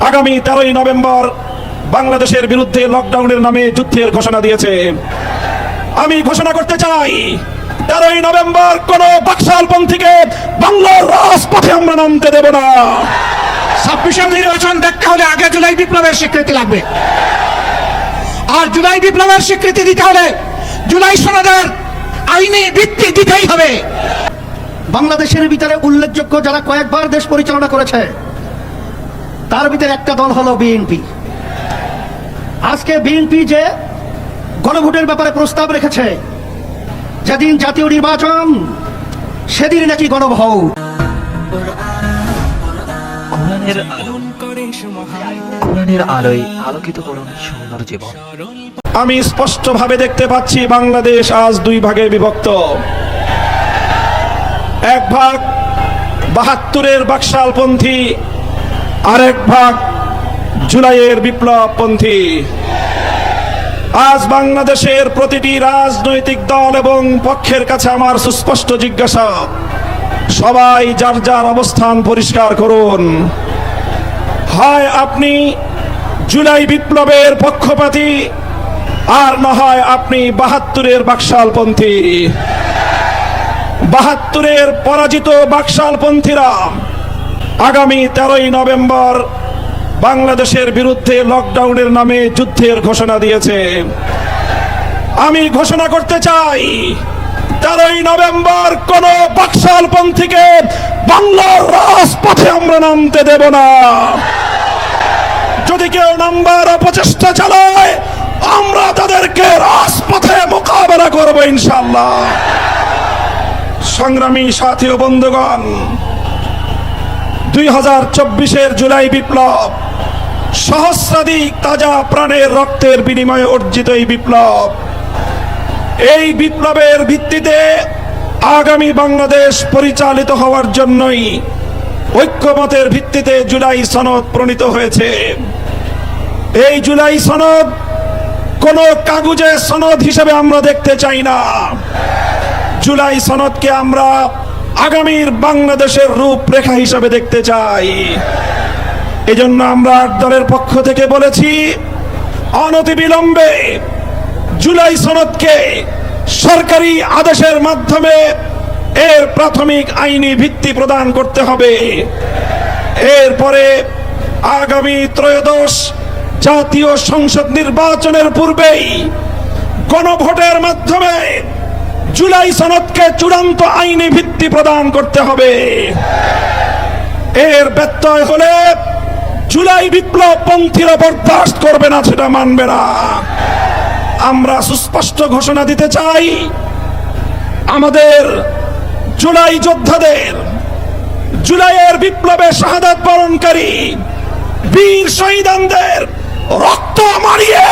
আগামী 13ই নভেম্বর বাংলাদেশের বিরুদ্ধে লকডাউনের নামে যুদ্ধের ঘোষণা দিয়েছে। আমি ঘোষণা করতে চাই, 13ই নভেম্বর কোন বাকশালপন্থীকে বাংলার রাজপথে আমরা নামতে দেব না। 26 নির্বাচন দেখতে হলে আগে জুলাই বিপ্লবের স্বীকৃতি লাগবে, আর জুলাই বিপ্লবের স্বীকৃতি দিতে হলে জুলাই সনদের আইনি ভিত্তি দিতেই হবে। বাংলাদেশের ভিতরে উল্লেখযোগ্য যারা কয়েকবার দেশ পরিচালনা করেছে, তার ভিতরে একটা দল হলো বিএনপি। আজকে বিএনপি যে গণভোটের ব্যাপারে প্রস্তাব রেখেছে, যেদিন জাতীয় নির্বাচন সেদিন নাকি গণভোট। কোরআনের আলোয় আলোকিত করুন সুন্দর জীবন। আমি স্পষ্টভাবে দেখতে পাচ্ছি বাংলাদেশ আজ দুই ভাগে বিভক্ত। এক ভাগ 72-এর বাকশালপন্থী, আরেক ভাগ জুলাইয়ের বিপ্লবপন্থী। আজ বাংলাদেশের প্রতিটি রাজনৈতিক দল এবং পক্ষের কাছে আমার সুস্পষ্ট জিজ্ঞাসা, সবাই যার যার অবস্থান পরিষ্কার করুন। হয় আপনি জুলাই বিপ্লবের পক্ষপাতী, আর না হয় আপনি 72-এর বাকশালপন্থী। 72-এর পরাজিত বাকশালপন্থীরা আগামী 13ই নভেম্বর বাংলাদেশের বিরুদ্ধে লকডাউনের নামে যুদ্ধের ঘোষণা দিয়েছে। আমি ঘোষণা করতে চাই, 13ই নভেম্বর কোন বাকশালপন্থীকে বাংলার রাজপথে আমরা নামতে দেব না। যদি কেউ নামবার অপচেষ্টা চালায়, আমরা তাদেরকে রাজপথে মোকাবেলা করব ইনশাআল্লাহ। সংগ্রামী সাথী ও বন্ধুগণ, 2024-এর জুলাই বিপ্লব সহস্রাধিক তাজা প্রাণের রক্তের বিনিময়ে অর্জিত এই বিপ্লব। এই বিপ্লবের ভিত্তিতে আগামী বাংলাদেশ পরিচালিত হওয়ার জন্যই ঐক্যমতের ভিত্তিতে জুলাই সনদ প্রণীত হয়েছে। এই জুলাই সনদ কোন কাগজে সনদ হিসেবে আমরা দেখতে চাই না। জুলাই সনদকে আমরা আগামীর বাংলাদেশের রূপরেখা হিসেবে দেখতে চাই। এজন্য আমরা 8 দলের পক্ষ থেকে বলেছি, অনতিবিলম্বে জুলাই সনদকে সরকারি আদেশের মাধ্যমে এর প্রাথমিক আইনি ভিত্তি প্রদান করতে হবে। এরপরে আগামী ত্রয়োদশ জাতীয় সংসদ নির্বাচনের পূর্বেই গণভোটের মাধ্যমে জুলাই সনদকে চূড়ান্ত আইনি ভিত্তি প্রদান করতে হবে। এর ব্যত্যয় হলে জুলাই বিপ্লব পন্থীরা বরদাস্ত করবে না, সেটা মানবে না। আমরা সুস্পষ্ট ঘোষণা দিতে চাই, আমাদের জুলাই যোদ্ধাদের, জুলাইয়ের বিপ্লবে শাহাদাত বরণকারী বীর শহীদদের রক্ত মারিয়ে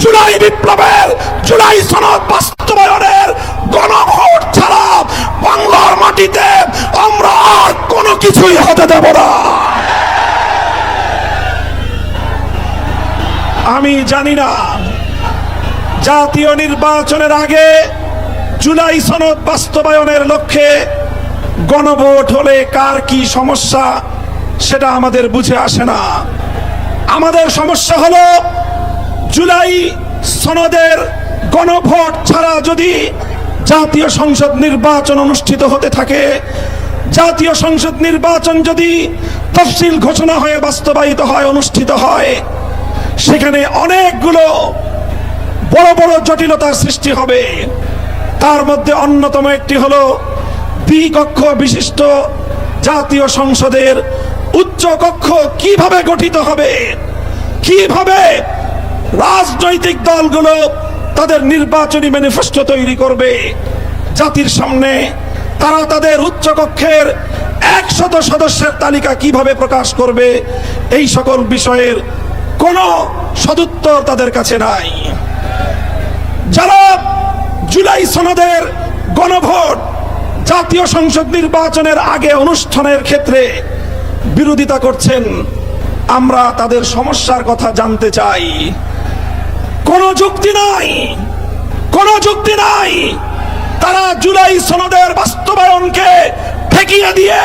জুলাই বিপ্লবের জুলাই সনদ বাস্তবায়নের গণভোট ছাড়া বাংলার মাটিতে আমরা আর কোনো কিছুই হতে দেব না। আমি জানি না জাতীয় নির্বাচনের আগে জুলাই সনদ বাস্তবায়নের লক্ষ্যে গণভোট হলে কার কি সমস্যা, সেটা আমাদের বুঝে আসে না। আমাদের সমস্যা হলো জুলাই সনদের গণভোট ছাড়া যদি জাতীয় সংসদ নির্বাচন অনুষ্ঠিত হতে থাকে, জাতীয় সংসদ নির্বাচন যদি তফসিল ঘোষণা হয়ে বাস্তবায়িত হয়, অনুষ্ঠিত হয়, সেখানে অনেকগুলো বড় বড় জটিলতার সৃষ্টি হবে। তার মধ্যে অন্যতম একটি হলো দ্বিকক্ষ বিশিষ্ট জাতীয় সংসদের উচ্চ কক্ষ কিভাবে গঠিত হবে, কিভাবে রাজনৈতিক দলগুলো তাদের নির্বাচনী ম্যানিফেস্টো তৈরি করবে, জাতির সামনে তারা তাদের উচ্চ কক্ষের 100 সদস্যের তালিকা কিভাবে প্রকাশ করবে, এই সকল বিষয়ের কোনো সদুত্তর তাদের কাছে নাই। যারা জুলাই সনদের গণভোট জাতীয় সংসদ নির্বাচনের আগে অনুষ্ঠানের ক্ষেত্রে বিরোধিতা করছেন, আমরা তাদের সমস্যার কথা জানতে চাই। কোনো যুক্তি নাই, কোনো যুক্তি নাই। তারা জুলাই সনদের বাস্তবায়নকে ঠেকিয়ে দিয়ে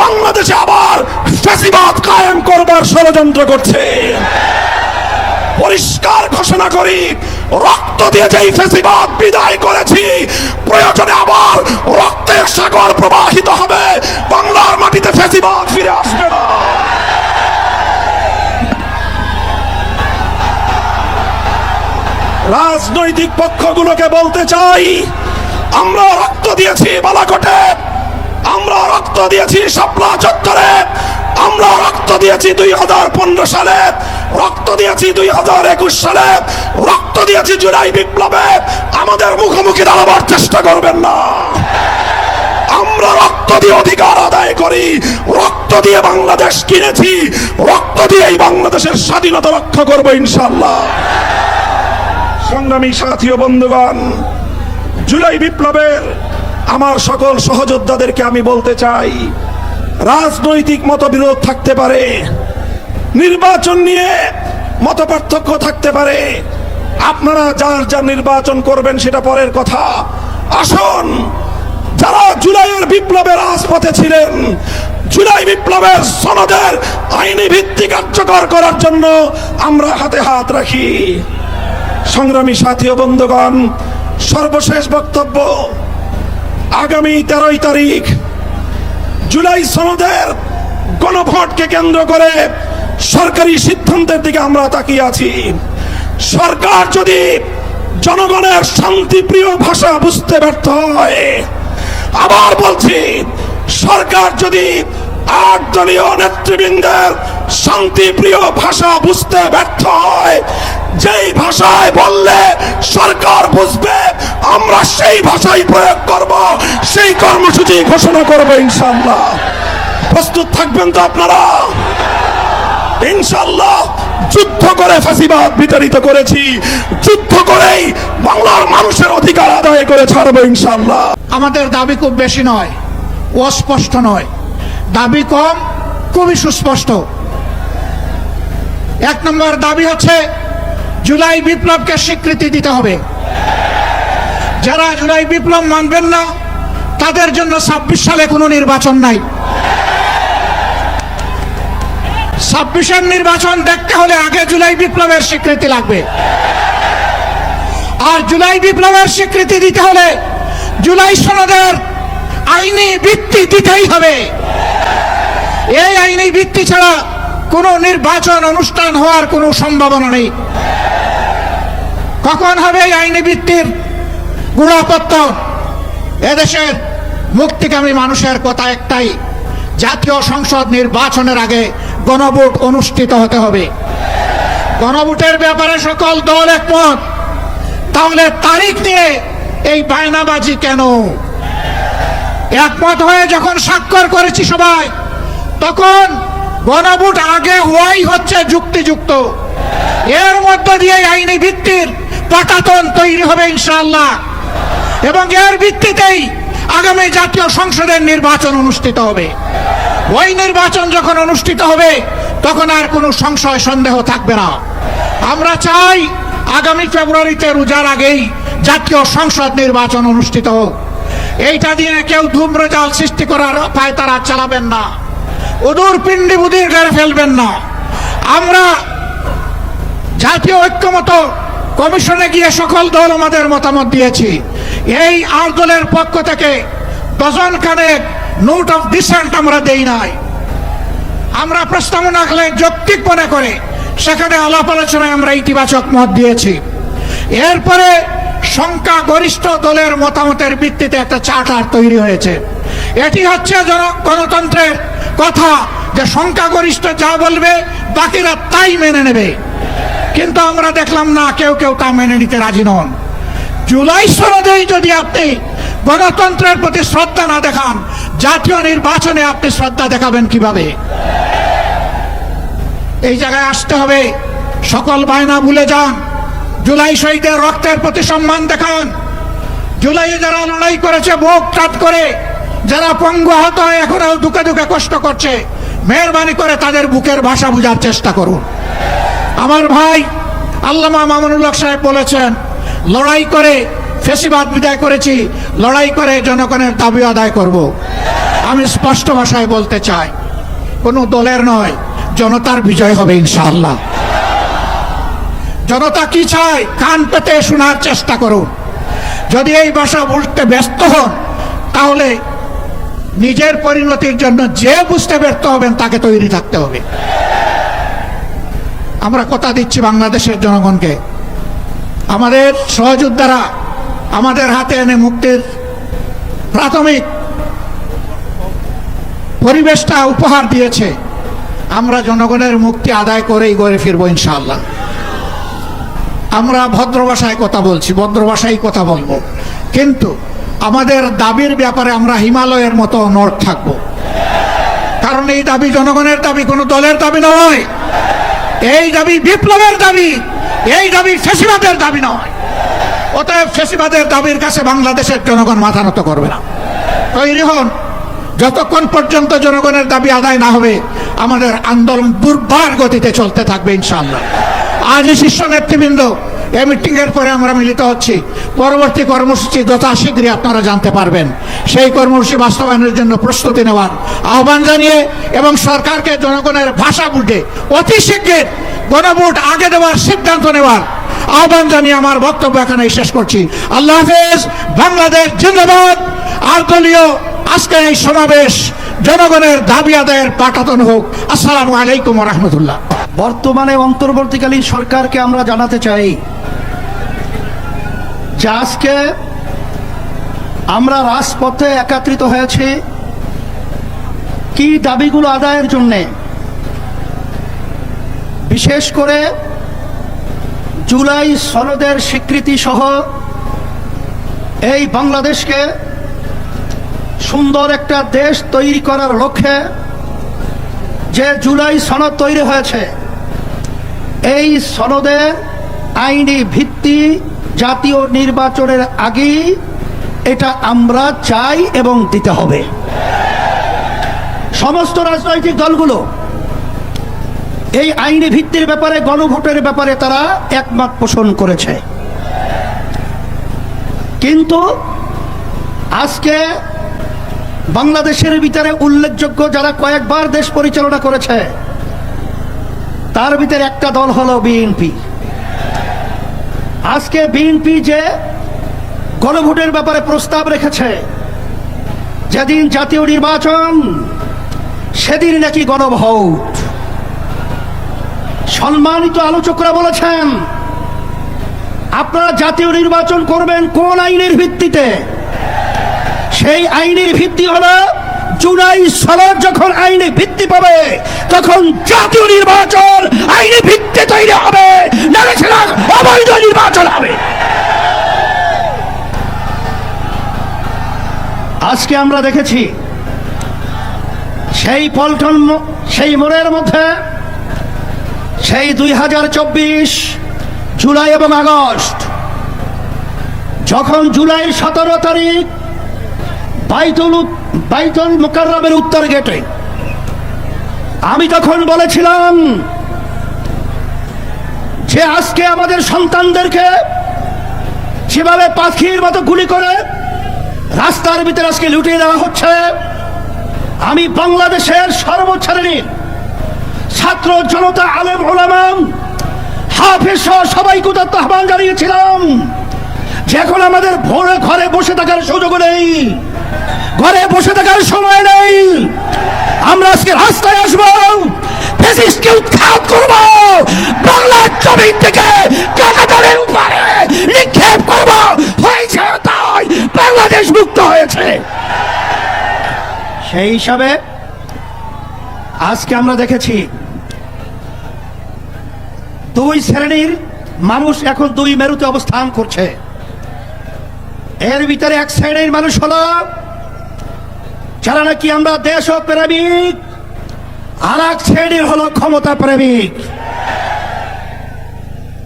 বাংলাদেশে আবার ফ্যাসিবাদ কায়েম করবার ষড়যন্ত্র করছে। পরিষ্কার ঘোষণা করি, রক্ত দিয়ে যেই ফ্যাসিবাদ বিদায় করেছি, প্রয়োজনে আবার রক্তের সাগর প্রবাহিত হবে, বাংলার মাটিতে ফ্যাসিবাদ ফিরে আসবে না। রাজনৈতিক পক্ষগুলোকে বলতে চাই, আমরা রক্ত দিয়েছি বালাকোটে, আমরা রক্ত দিয়েছি শাপলা চত্বরে, আমরা রক্ত দিয়েছি 2015 সালে, রক্ত দিয়েছি 2021 সালে, রক্ত দিয়েছি জুলাই বিপ্লবে। আমাদের মুখোমুখি দাঁড়াবার চেষ্টা করবেন না। আমরা রক্ত দিয়ে অধিকার আদায় করি, রক্ত দিয়ে বাংলাদেশ কিনেছি, রক্ত দিয়েই বাংলাদেশের স্বাধীনতা রক্ষা করবো ইনশাআল্লাহ। সংগ্রামী সাথী ও বন্ধুগণ, জুলাই বিপ্লবের আমার সকল সহযোদ্ধাদেরকে আমি বলতে চাই, রাজনৈতিক মতবিরোধ থাকতে পারে, নির্বাচন নিয়ে মতপার্থক্য থাকতে পারে, আপনারা যার যার নির্বাচন করবেন সেটা পরের কথা। আসুন, যারা জুলাইয়ের বিপ্লবের রাজপথে ছিলেন, জুলাই বিপ্লবের সনদের আইনি ভিত্তি কার্যকর করার জন্য আমরা হাতে হাত রাখি। সংগ্রামী সাথী ও বন্ধুগণ, সর্বশেষ বক্তব্য, আগামী 13 তারিখ জুলাই সনদের গণভোটকে কেন্দ্র করে সরকারি সিদ্ধান্তের দিকে আমরা তাকিয়ে আছি। সরকার যদি জনগণের শান্তিপ্রিয় ভাষা বুঝতে ব্যর্থ হয়, আবার বলছি, সরকার যদি 8 দলীয় নেতৃবৃন্দের শান্তিপ্রিয় ভাষা বুঝতে ব্যর্থ হয়, যেই ভাষায় বললে সরকার বুঝবে, আমরা সেই ভাষাই প্রয়োগ করব, সেই কর্মসূচি ঘোষণা করব ইনশাআল্লাহ। প্রস্তুত থাকবেন তো আপনারা? ইনশাআল্লাহ যুদ্ধ করে ফ্যাসিবাদ বিতাড়িত করেছি, যুদ্ধ করেই বাংলার মানুষের অধিকার আদায় করে ছাড়বো ইনশাআল্লাহ। আমাদের দাবি খুব বেশি নয়, অস্পষ্ট নয়, দাবি কম, খুবই সুস্পষ্ট। 1 নম্বর দাবি হচ্ছে জুলাই বিপ্লবকে স্বীকৃতি দিতে হবে। যারা জুলাই বিপ্লব মানবেন না, তাদের জন্য 26 সালে কোনো নির্বাচন নাই। 26-এর নির্বাচন দেখতে হলে আগে জুলাই বিপ্লবের স্বীকৃতি লাগবে। আর জুলাই বিপ্লবের স্বীকৃতি দিতে হলে জুলাই সনদের আইনি ভিত্তি দিতেই হবে। এই আইনি ভিত্তি ছাড়া কোনো নির্বাচন অনুষ্ঠান হওয়ার কোনো সম্ভাবনা নেই। কখন হবে এই আইনি ভিত্তির গুণাপত্তন? এদেশের মুক্তিকামী মানুষের কথা একটাই, জাতীয় সংসদ নির্বাচনের আগে গণভোট অনুষ্ঠিত হতে হবে। গণভোটের ব্যাপারে সকল দল একমত, তাহলে তারিখ নিয়ে এই বায়নাবাজি কেন? একমত হয়ে যখন স্বাক্ষর করেছি সবাই, তখন গণভোট আগে হওয়াই হচ্ছে যুক্তিযুক্ত। এর মধ্য দিয়ে আইনি ভিত্তির পাটাতন তৈরি হবে ইনশাআল্লাহ, এবং এর ভিত্তিতেই আগামী জাতীয় সংসদের নির্বাচন অনুষ্ঠিত হবে। ওই নির্বাচন যখন অনুষ্ঠিত হবে, তখন আর কোনো সংশয় সন্দেহ থাকবে না। আমরা চাই আগামী ফেব্রুয়ারিতে রোজার আগেই জাতীয় সংসদ নির্বাচন অনুষ্ঠিত হোক। এইটা দিয়ে কেউ ধূম্রজাল সৃষ্টি করার পায়তারা চালাবেন না, উদূর পিণ্ডি বুদির গেড়ে ফেলবেন না। আমরা জাতীয় ঐক্যমত কমিশনে গিয়ে সকল দল আমাদের মতামত দিয়েছি। এই 8 দলের পক্ষ থেকে ডজনখানেক নোট অফ ডিসেন্ট আমরা দেই নাই। আমরা প্রস্তাবনা যৌক্তিক মনে করে সেখানে আলাপ আলোচনায় আমরা ইতিবাচক মত দিয়েছি। এরপরে সংখ্যাগরিষ্ঠ দলের মতামতের ভিত্তিতে একটা চার্টার তৈরি হয়েছে। এটি হচ্ছে গণতন্ত্রের কথা, যে সংখ্যাগরিষ্ঠ যা বলবে বাকিরা তাই মেনে নেবে। কিন্তু আমরা দেখলাম না, কেউ কেউ তা মেনে নিতে রাজি নন। জুলাই সনদেই যদি আপনি গণতন্ত্রের প্রতি শ্রদ্ধা না দেখান, জাতীয় নির্বাচনে আপনি শ্রদ্ধা দেখাবেন কিভাবে? এই জায়গায় আসতে হবে। সকল বায়না ভুলে যান, জুলাই শহীদের রক্তের প্রতি সম্মান দেখান। জুলাইয়ে যারা লড়াই করেছে বুক টাট করে, যারা পঙ্গু আহত হয়ে এখনো দুঃখে দুঃখে কষ্ট করছে, মেহরবানি করে তাদের বুকের ভাষা বোঝার চেষ্টা করুন। আমার ভাই আল্লামা মামুনুল হক সাহেব বলেছেন, লড়াই করে ফ্যাসিবাদ বিদায় করেছি, লড়াই করে জনগণের দাবি আদায় করব। আমি স্পষ্ট ভাষায় বলতে চাই, কোনো দলের নয়, জনতার বিজয় হবে ইনশাআল্লাহ। জনতা কি চায় কান পেতে শোনার চেষ্টা করুন। যদি এই ভাষা বলতে ব্যস্ত হন, তাহলে নিজের পরিণতির জন্য যে বুঝতে ব্যর্থ হবেন তাকে তৈরি থাকতে হবে। আমরা কথা দিচ্ছি বাংলাদেশের জনগণকে, আমাদের সহযোদ্ধারা আমাদের হাতে এনে মুক্তির প্রাথমিক পরিবেশটা উপহার দিয়েছে। আমরা জনগণের মুক্তি আদায় করেই গড়ে ফিরবো ইনশাআল্লাহ। আমরা ভদ্র ভাষায় কথা বলছি, ভদ্র ভাষায় কথা বলবো, কিন্তু আমাদের দাবির ব্যাপারে আমরা হিমালয়ের মতো অনড় থাকবো। কারণ এই দাবি জনগণের দাবি, কোনো দলের দাবি নয়। এই দাবি বিপ্লবের দাবি, এই দাবি ফ্যাসিবাদের দাবি নয়। অতএব ফ্যাসিবাদের দাবির কাছে বাংলাদেশের জনগণ মাথা নত করবে না। তৈরি হন, যতক্ষণ পর্যন্ত জনগণের দাবি আদায় না হবে আমাদের আন্দোলন দুর্বার গতিতে চলতে থাকবে ইনশাআল্লাহ। আজ শীর্ষ নেতৃবৃন্দ এই মিটিং এর পরে আমরা মিলিত হচ্ছি, পরবর্তী কর্মসূচি যথাশীঘ্রই আপনারা জানতে পারবেন। সেই কর্মসূচি বাস্তবায়নের জন্য প্রস্তুতি নেওয়ার আহ্বান জানিয়ে এবং সরকারকে জনগণের ভাষা বুঝে অতি শীঘ্র গণভোট আগে দেওয়ার সিদ্ধান্ত নেওয়ার আহ্বান জানিয়ে আমার বক্তব্য এখানে শেষ করছি। আল্লাহ হাফেজ। বাংলাদেশ জিন্দাবাদ। আর দলীয় আজকের এই সমাবেশ জনগণের দাবি আদায়ের পাঠাতন হোক। আসসালামু আলাইকুম ওয়া রাহমাতুল্লাহ। বর্তমানে অন্তর্বর্তীকালীন সরকারকে আমরা জানাতে চাই যে আজকে আমরা রাজপথে একত্রিত হয়েছি কি দাবিগুলো আদায়ের জন্যে, বিশেষ করে জুলাই সনদের স্বীকৃতি সহ এই বাংলাদেশকে সুন্দর একটা দেশ তৈরি করার লক্ষ্যে যে জুলাই সনদ তৈরি হয়েছে, এই সনদের আইনি ভিত্তি জাতীয় নির্বাচনের আগেই এটা আমরা চাই এবং দিতে হবে। সমস্ত রাজনৈতিক দলগুলো এই আইনি ভিত্তির ব্যাপারে, গণভোটের ব্যাপারে তারা একমত পোষণ করেছে। কিন্তু আজকে বাংলাদেশের ভিতরে উল্লেখযোগ্য যারা কয়েকবার দেশ পরিচালনা করেছে, তার ভিতরে একটা দল হলো বিএনপি। আজকে বিএনপি যে গণভোটের ব্যাপারে প্রস্তাব রেখেছে, যেদিন জাতীয় নির্বাচন সেদিন নাকি গণভোট। সম্মানিত আলোচকরা বলেছেন আপনারা জাতীয় নির্বাচন করবেন কোন আইনের ভিত্তিতে? সেই আইনের ভিত্তি হলো জুলাই সনদ যখন আইনে ভিত্তি পাবে তখন জাতীয় নির্বাচন আইনি ভিত্তি তৈরি হবে, নাহলে সেটা অবৈধ নির্বাচন হবে। আজকে আমরা দেখেছি সেই পল্টন, সেই মোড়ের মধ্যে সেই 2024 জুলাই এবং আগস্ট, যখন জুলাই 17 তারিখ বাইতুল মুকাররমের উত্তর গেটে আমি তখন বলেছিলাম যে আজকে আমাদের সন্তানদেরকে যেভাবে পাখির মতো গুলি করে রাস্তার ভিতরে আজকে লুটিয়ে দেওয়া হচ্ছে, আমি বাংলাদেশের সর্বোচ্চ শ্রেণীর ছাত্র জনতা, আলেম ওলামা, হাফেজ সহ সবাইকে উদাত্ত আহ্বান জানিয়েছিলাম যে এখন আমাদের ভোরে ঘরে বসে থাকার সুযোগ নেই, ঘরে বসে থাকার সময় নেই। আমরা আজকে রাস্তায় আসবো, ফ্যাসিস্টকে উৎখাত করব, বাংলার জমিন থেকে কাঁটাতারের উপরে নিক্ষেপ করব। হয়েছে তাই, বাংলাদেশ মুক্ত হয়েছে। সেই হিসাবে আজকে আমরা দেখেছি দুই শ্রেণীর মানুষ এখন দুই মেরুতে অবস্থান করছে। এর ভিতরে এক শ্রেণীর মানুষ হলো যারা নাকি আমরা দেশপ্রেমিক, আর এক শ্রেণীর হলো ক্ষমতা প্রেমিক।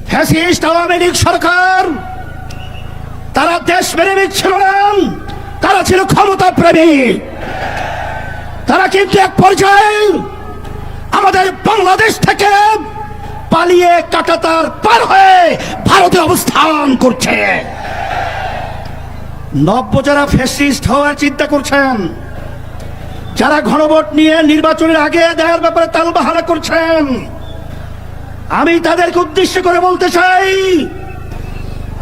ফ্যাসিস্ট আওয়ামী লীগ সরকার তারা দেশপ্রেমিক ছিল না, তারা ছিল ক্ষমতা প্রেমিক। তারা কিন্তু এক পর্যায়ে আমাদের বাংলাদেশ থেকে পালিয়ে কাঁটাতার পার হয়ে ভারতে অবস্থান করছে। নব্য যারা ফ্যাসিস্ট হওয়ার চিন্তা করছেন যারা ঘনভোট নিয়ে নির্বাচনের আগে দেওয়ার ব্যাপারে তালবাহানা করছেন, আমি তাদেরকে উদ্দেশ্য করে বলতে চাই,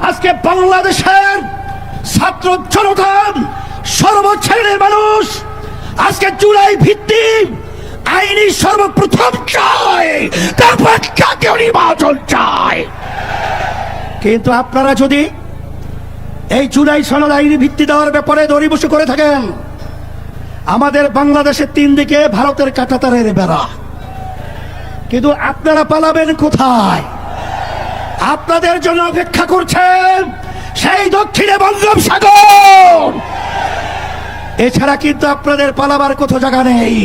আজকে বাংলাদেশের ছাত্র জনতা, সর্বশ্রেণীর মানুষ আজকে জুলাই ভিত্তিক আইনি সর্বপ্রথম চায়, তারপর জাতীয় নির্বাচন চায়। কিন্তু আপনারা যদি এই জুলাই সনদ আইনি ভিত্তি দেওয়ার ব্যাপারে দড়িবসি করে থাকেন, আমাদের বাংলাদেশের 3 দিকে ভারতের কাঁটাতারের বেড়া, কিন্তু আপনারা পালাবেন কোথায়? আপনাদের জন্য অপেক্ষা করছেন সেই দক্ষিণে বঙ্গোপসাগর। এছাড়া কিন্তু আপনাদের পালাবার কোথাও জায়গা নেই।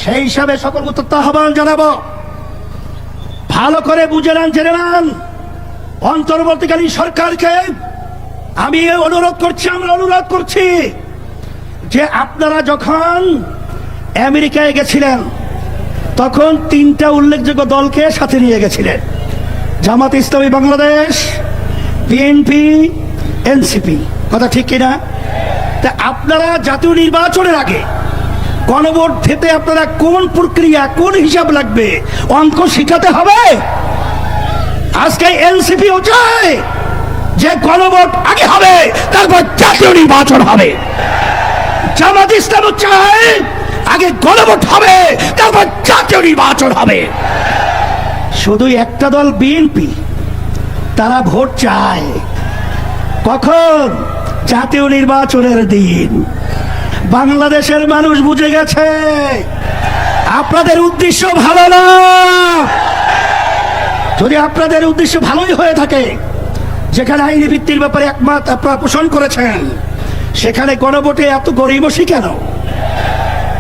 সেই হিসাবে সকল উত্তর আহ্বান জানাবো, ভালো করে বুঝে নেন, জেনে নেন। অন্তর্বর্তীকালীন সরকারকে আমি অনুরোধ করছি, আমরা অনুরোধ করছি যে আপনারা যখন আমেরিকায় গেছিলেন তখন 3টা উল্লেখযোগ্য দলকে সাথে নিয়ে গেছিলেন, জামাত ইসলামী বাংলাদেশ, বিএনপি, এনসিপি। কথা ঠিক কিনা? তা আপনারা জাতীয় নির্বাচনের আগে গণভোট দিতে আপনারা কোন প্রক্রিয়া, কোন হিসাব লাগবে, অঙ্ক শিখাতে হবে। আজকে এনসিপিও চায় যে গণভোট আগে হবে, তারপর জাতীয় নির্বাচন হবে। জামাত ইসলামও চায় আগে গণভোট হবে, তারপর জাতীয় নির্বাচন হবে। শুধু একটা দল বিএনপি, তারা ভোট চায় কখন? জাতীয় নির্বাচনের দিন। বাংলাদেশের মানুষ বুঝে গেছে আপনাদের উদ্দেশ্য ভালো না। যদি আপনাদের উদ্দেশ্য ভালোই হয়ে থাকে, যেখানে আইনি ভিত্তির ব্যাপারে একমত আপনারা পোষণ করেছেন, সেখানে গণভোটে এত গড়িমসি কেন?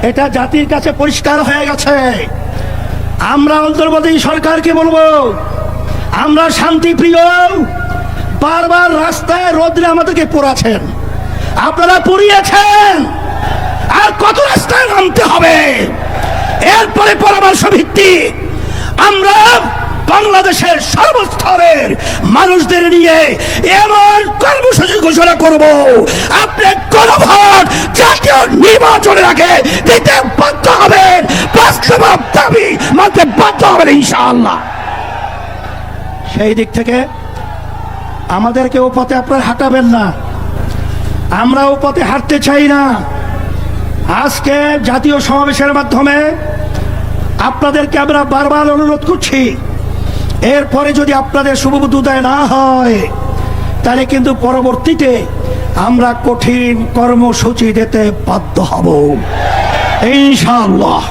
এটা জাতির কাছে পরিষ্কার হয়ে গেছে। আমরা অন্তর্বর্তী সরকারকে বলবো, আমরা শান্তিপ্রিয়, বারবার রাস্তায় রোদ্রে আমাদেরকে পোড়াচ্ছেন, আপনারা পুড়িয়েছেন, আর কত রাস্তায় নামতে হবে? এরপরে পরামর্শ ভিত্তিক আমরা বাংলাদেশের সর্বস্তরের মানুষদের নিয়ে এমন কর্মসূচি ঘোষণা করব, আপনি গণভোট জাতীয় নির্বাচনের আগে দিতে বাধ্য হবেন, বাস্তব দাবি মানতে বাধ্য হবেন ইনশাআল্লাহ। সেই দিক থেকে আমাদেরকে ও পথে আপনারা হাঁটাবেন না, আমরা ও পথে হাঁটতে চাই না। আজকে জাতীয় সমাবেশের মাধ্যমে আপনাদেরকে আমরা বারবার অনুরোধ করছি, এরপরে যদি আপনাদের শুভবুদ্ধি উদয় না হয়, তাহলে কিন্তু পরবর্তীতে আমরা কঠিন কর্মসূচি দিতে বাধ্য হব ইনশাআল্লাহ।